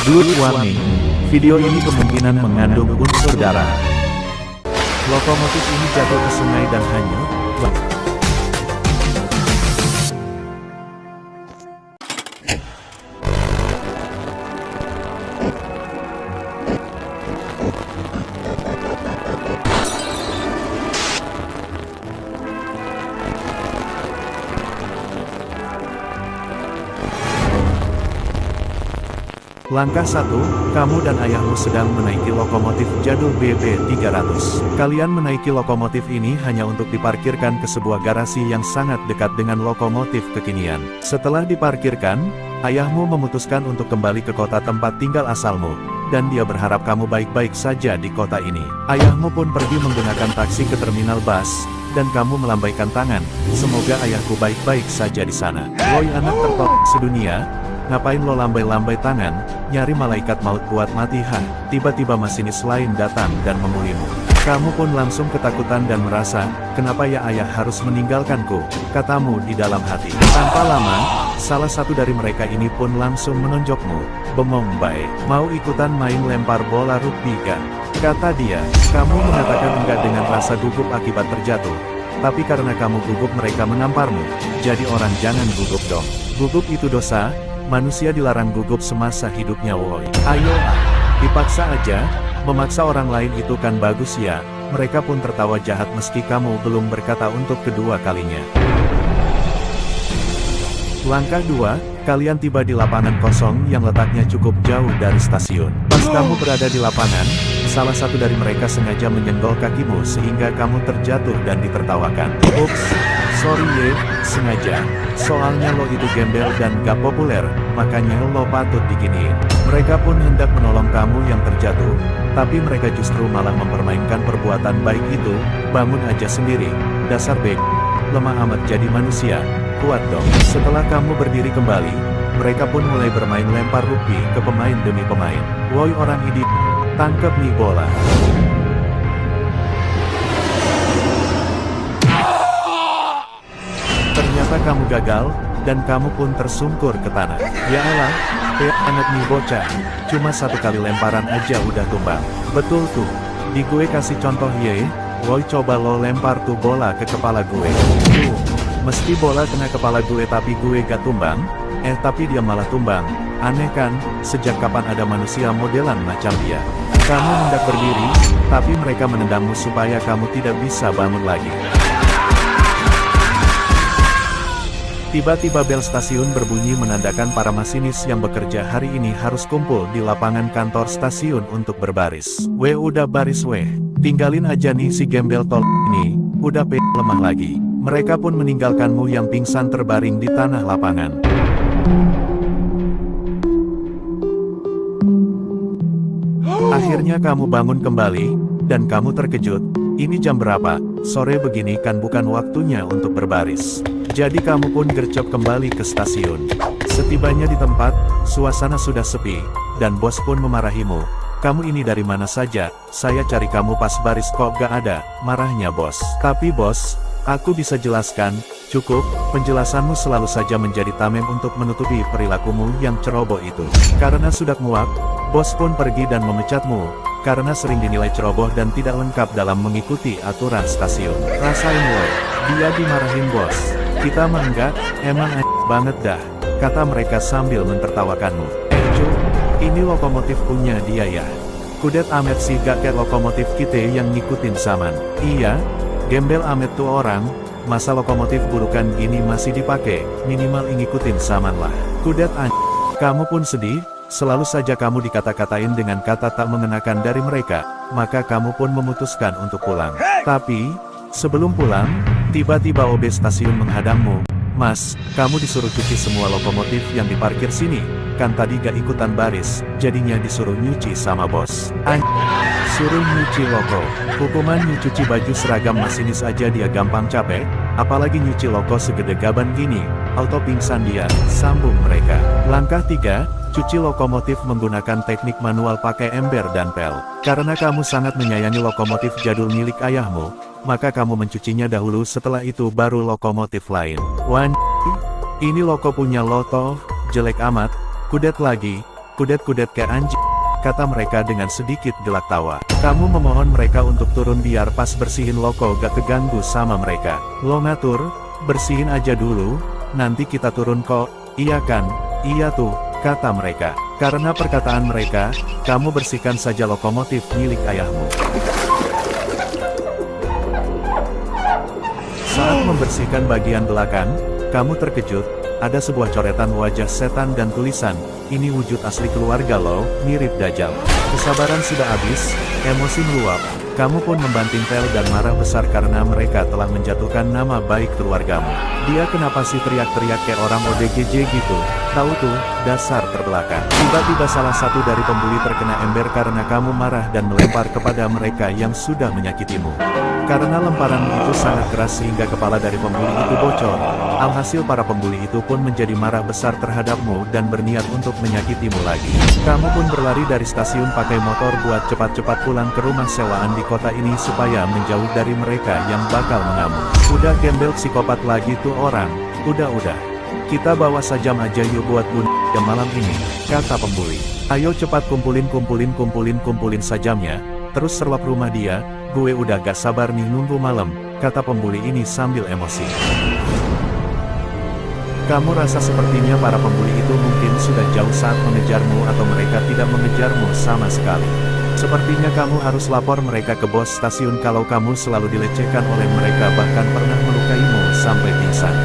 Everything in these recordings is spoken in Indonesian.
Blood warning, video ini kemungkinan mengandung unsur darah. Lokomotif ini jatuh ke sungai dan hanyut. Langkah 1, kamu dan ayahmu sedang menaiki lokomotif jadul BB300. Kalian menaiki lokomotif ini hanya untuk diparkirkan ke sebuah garasi yang sangat dekat dengan lokomotif kekinian. Setelah diparkirkan, ayahmu memutuskan untuk kembali ke kota tempat tinggal asalmu, dan dia berharap kamu baik-baik saja di kota ini. Ayahmu pun pergi menggunakan taksi ke terminal bus, dan kamu melambaikan tangan, semoga ayahku baik-baik saja di sana. Woi anak tertolong sedunia, ngapain lo lambai-lambai tangan, nyari malaikat maut buat mati ha? Tiba-tiba masinis lain datang dan memulimu. Kamu pun langsung ketakutan dan merasa, kenapa ya ayah harus meninggalkanku, katamu di dalam hati. Tanpa lama, salah satu dari mereka ini pun langsung menonjokmu. Bengong baik, mau ikutan main lempar bola rugby kan? Kata dia, kamu mengatakan enggak dengan rasa gugup akibat terjatuh. Tapi karena kamu gugup mereka menamparmu, jadi orang jangan gugup dong. Gugup itu dosa. Manusia dilarang gugup semasa hidupnya woi. Ayo dipaksa aja, memaksa orang lain itu kan bagus ya. Mereka pun tertawa jahat meski kamu belum berkata untuk kedua kalinya. Langkah 2, kalian tiba di lapangan kosong yang letaknya cukup jauh dari stasiun. Pas kamu berada di lapangan, salah satu dari mereka sengaja menyenggol kakimu sehingga kamu terjatuh dan ditertawakan. Ups, sorry ye, sengaja. Soalnya lo itu gembel dan gak populer, makanya lo patut diginiin. Mereka pun hendak menolong kamu yang terjatuh, tapi mereka justru malah mempermainkan perbuatan baik itu. Bangun aja sendiri, dasar bek, lemah amat jadi manusia, kuat dong. Setelah kamu berdiri kembali, mereka pun mulai bermain lempar rugby ke pemain demi pemain. Woi orang ini, tangkep nih bola. Ternyata kamu gagal, dan kamu pun tersungkur ke tanah. Ya Allah, anak nih bocah, cuma satu kali lemparan aja udah tumbang. Betul tuh, di gue kasih contoh ye, woi coba lo lempar tuh bola ke kepala gue. Mesti bola kena kepala gue tapi gue gak tumbang, tapi dia malah tumbang. Aneh kan, sejak kapan ada manusia modelan macam dia? Kamu hendak berdiri, tapi mereka menendangmu supaya kamu tidak bisa bangun lagi. Tiba-tiba bel stasiun berbunyi menandakan para masinis yang bekerja hari ini harus kumpul di lapangan kantor stasiun untuk berbaris. Weh udah baris weh, tinggalin aja nih si gembel tol ini, udah lemah lagi. Mereka pun meninggalkanmu yang pingsan terbaring di tanah lapangan. Akhirnya kamu bangun kembali, dan kamu terkejut. Ini jam berapa? Sore begini kan bukan waktunya untuk berbaris. Jadi kamu pun gercep kembali ke stasiun. Setibanya di tempat, suasana sudah sepi, dan bos pun memarahimu. Kamu ini dari mana saja? Saya cari kamu pas baris kok gak ada, marahnya bos. Tapi bos, aku bisa jelaskan, cukup, penjelasanmu selalu saja menjadi tameng untuk menutupi perilakumu yang ceroboh itu. Karena sudah muak, bos pun pergi dan memecatmu, karena sering dinilai ceroboh dan tidak lengkap dalam mengikuti aturan stasiun. Rasain woy, dia dimarahin bos. Kita mah enggak, emang banget dah, kata mereka sambil mentertawakanmu. Cu, ini lokomotif punya dia ya. Kudet amet sih gak kayak lokomotif kita yang ngikutin saman. Iya, gembel amet tuh orang, masa lokomotif burukan gini masih dipakai, minimal ngikutin saman lah. Kudet kamu pun sedih, selalu saja kamu dikata-katain dengan kata tak mengenakan dari mereka, maka kamu pun memutuskan untuk pulang. Tapi, sebelum pulang, tiba-tiba OB stasiun menghadangmu. Mas, kamu disuruh cuci semua lokomotif yang diparkir sini, kan tadi gak ikutan baris, jadinya disuruh nyuci sama bos. Suruh nyuci loko, hukuman nyuci baju seragam masinis aja dia gampang capek, apalagi nyuci loko segede gaban gini, auto pingsan dia, sambung mereka. Langkah 3, cuci lokomotif menggunakan teknik manual pakai ember dan pel. Karena kamu sangat menyayangi lokomotif jadul milik ayahmu, maka kamu mencucinya dahulu, setelah itu baru lokomotif lain. Wan, ini loko punya lo toh, jelek amat, kudet lagi, Kudet-kudet kayak anjing, kata mereka dengan sedikit gelak tawa. Kamu memohon mereka untuk turun biar pas bersihin loko gak keganggu sama mereka. Lo ngatur, bersihin aja dulu, nanti kita turun kok. Iya kan, iya tuh, kata mereka. Karena perkataan mereka, kamu bersihkan saja lokomotif milik ayahmu. Saat membersihkan bagian belakang, kamu terkejut, ada sebuah coretan wajah setan dan tulisan, ini wujud asli keluarga lo, mirip Dajjal. Kesabaran sudah habis, emosi meluap, kamu pun membanting pel dan marah besar karena mereka telah menjatuhkan nama baik keluargamu. Dia kenapa sih teriak-teriak kayak orang ODGJ gitu? Tahu tuh, dasar terbelakang. Tiba-tiba salah satu dari pembuli terkena ember karena kamu marah dan melempar kepada mereka yang sudah menyakitimu. Karena lemparan itu sangat keras sehingga kepala dari pembuli itu bocor. Alhasil para pembuli itu pun menjadi marah besar terhadapmu dan berniat untuk menyakitimu lagi. Kamu pun berlari dari stasiun pakai motor buat cepat-cepat pulang ke rumah sewaan di kota ini supaya menjauh dari mereka yang bakal mengamuk. Udah gembel psikopat lagi tuh orang. Udah. Kita bawa sajam aja yuk buat bunuh malam ini, kata pembuli. Ayo cepat kumpulin sajamnya, terus serlap rumah dia, gue udah gak sabar nih nunggu malam, kata pembuli ini sambil emosi. Kamu rasa sepertinya para pembuli itu mungkin sudah jauh saat mengejarmu atau mereka tidak mengejarmu sama sekali. Sepertinya kamu harus lapor mereka ke bos stasiun kalau kamu selalu dilecehkan oleh mereka bahkan pernah melukaimu sampai pingsan.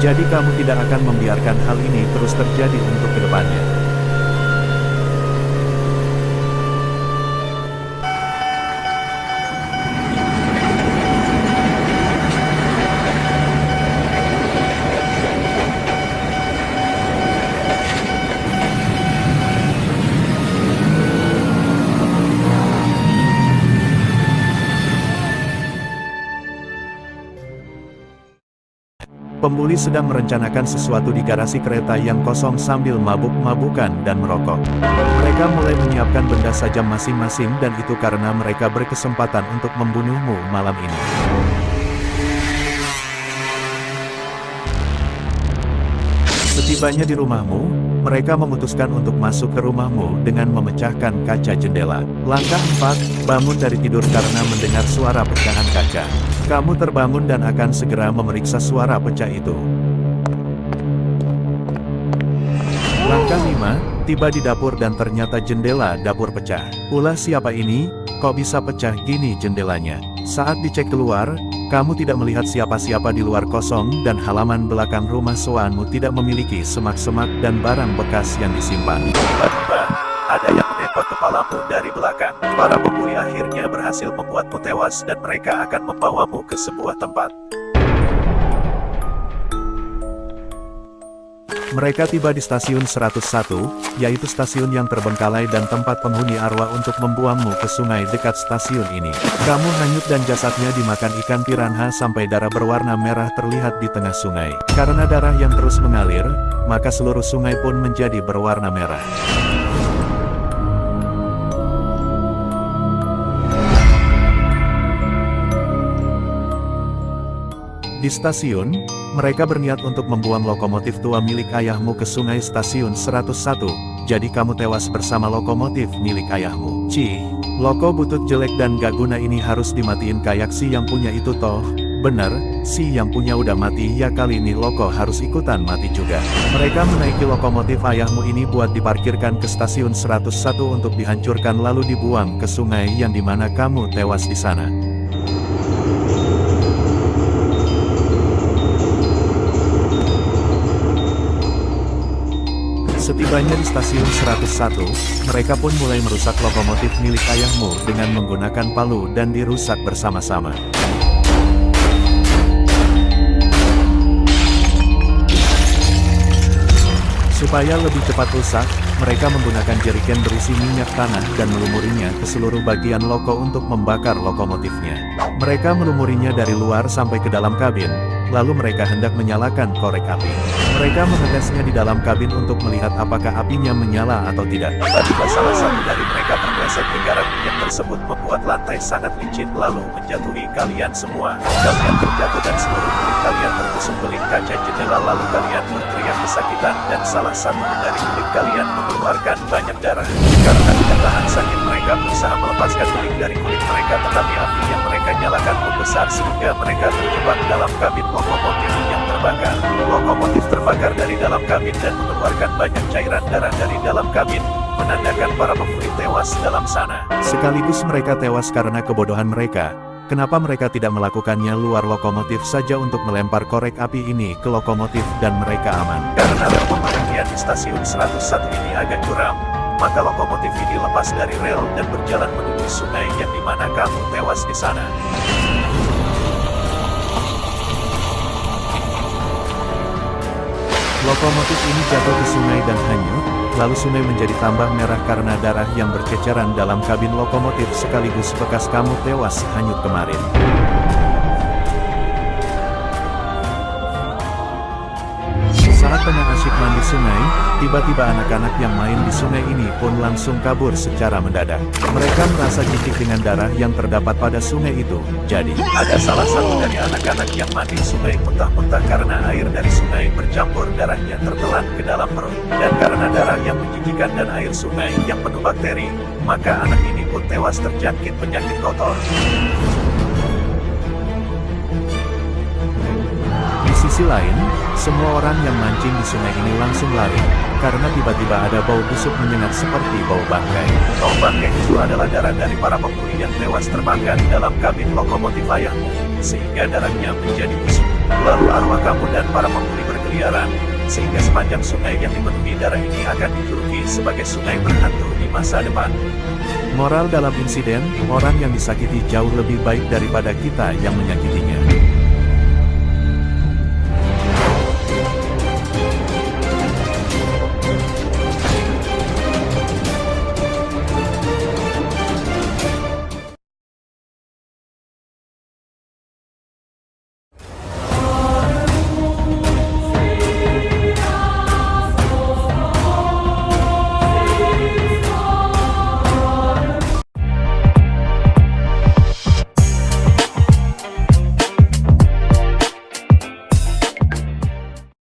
Jadi kamu tidak akan membiarkan hal ini terus terjadi untuk kedepannya. Pembuli sedang merencanakan sesuatu di garasi kereta yang kosong sambil mabuk-mabukan dan merokok. Mereka mulai menyiapkan benda sajam masing-masing dan itu karena mereka berkesempatan untuk membunuhmu malam ini. Setibanya di rumahmu, mereka memutuskan untuk masuk ke rumahmu dengan memecahkan kaca jendela. Langkah 4, bangun dari tidur karena mendengar suara pecahan kaca. Kamu terbangun dan akan segera memeriksa suara pecah itu. Langkah 5, tiba di dapur dan ternyata jendela dapur pecah. Ulah siapa ini, kok bisa pecah gini jendelanya? Saat dicek keluar, kamu tidak melihat siapa-siapa di luar kosong dan halaman belakang rumah sewaanmu tidak memiliki semak-semak dan barang bekas yang disimpan. Tiba-tiba, ada yang menembak kepalamu dari belakang. Para pembuli akhirnya berhasil membuatmu tewas dan mereka akan membawamu ke sebuah tempat. Mereka tiba di stasiun 101, yaitu stasiun yang terbengkalai dan tempat penghuni arwah untuk membuangmu ke sungai dekat stasiun ini. Kamu hanyut dan jasadnya dimakan ikan piranha sampai darah berwarna merah terlihat di tengah sungai. Karena darah yang terus mengalir, maka seluruh sungai pun menjadi berwarna merah. Di stasiun, mereka berniat untuk membuang lokomotif tua milik ayahmu ke sungai stasiun 101, jadi kamu tewas bersama lokomotif milik ayahmu. Cih, loko butut jelek dan gak guna ini harus dimatiin kayak si yang punya itu toh. Bener, si yang punya udah mati ya kali ini loko harus ikutan mati juga. Mereka menaiki lokomotif ayahmu ini buat diparkirkan ke stasiun 101 untuk dihancurkan lalu dibuang ke sungai yang dimana kamu tewas di sana. Setibanya di stasiun 101, mereka pun mulai merusak lokomotif milik ayahmu dengan menggunakan palu dan dirusak bersama-sama. Supaya lebih cepat rusak, mereka menggunakan jerigen berisi minyak tanah dan melumurinya ke seluruh bagian loko untuk membakar lokomotifnya. Mereka melumurinya dari luar sampai ke dalam kabin, lalu mereka hendak menyalakan korek api. Mereka mengetesnya di dalam kabin untuk melihat apakah apinya menyala atau tidak. Tiba-tiba salah satu dari mereka terpleset hingga minyak tersebut membuat lantai sangat licin lalu menjatuhi kalian semua. Kalian terjatuh dan seluruh kulit kalian tertusuk beling kaca jendela, lalu kalian berteriak kesakitan dan salah satu dari kulit kalian mengeluarkan banyak darah. Karena tidak tahan sakit, mereka berusaha melepaskan beling dari kulit mereka, tetapi api yang mereka nyalakan membesar sehingga mereka terjebak dalam kabin lokomotif yang terbakar. Lokomotif terbakar dari dalam kabin dan mengeluarkan banyak cairan darah dari dalam kabin, menandakan para penghuni tewas dalam sana. Sekaligus mereka tewas karena kebodohan mereka. Kenapa mereka tidak melakukannya luar lokomotif saja untuk melempar korek api ini ke lokomotif dan mereka aman? Karena rel pemberhentian di stasiun 101 ini agak curam, maka lokomotif ini lepas dari rel dan berjalan menuju sungai yang dimana kamu tewas di sana. Lokomotif ini jatuh ke sungai dan hanyut, lalu sungai menjadi tambah merah karena darah yang berceceran dalam kabin lokomotif sekaligus bekas kamu tewas hanyut kemarin. Saat tengah asyik mandi sungai, tiba-tiba anak-anak yang main di sungai ini pun langsung kabur secara mendadak. Mereka merasa jijik dengan darah yang terdapat pada sungai itu. Jadi, ada salah satu dari anak-anak yang mandi di sungai muntah-muntah karena air dari sungai bercampur darahnya tertelan ke dalam perut. Dan karena darah yang menjijikan dan air sungai yang penuh bakteri, maka anak ini pun tewas terjangkit penyakit kotor. Di sisi lain, semua orang yang mancing di sungai ini langsung lari, karena tiba-tiba ada bau busuk menyengat seperti bau bangkai. Bau bangkai itu adalah darah dari para penghuni yang tewas terbakar dalam kabin lokomotif ayahmu, sehingga darahnya menjadi busuk. Lalu arwah kamu dan para penghuni berkeliaran, sehingga sepanjang sungai yang dipenuhi darah ini akan dijuluki sebagai sungai berhantu di masa depan. Moral dalam insiden, orang yang disakiti jauh lebih baik daripada kita yang menyakitinya.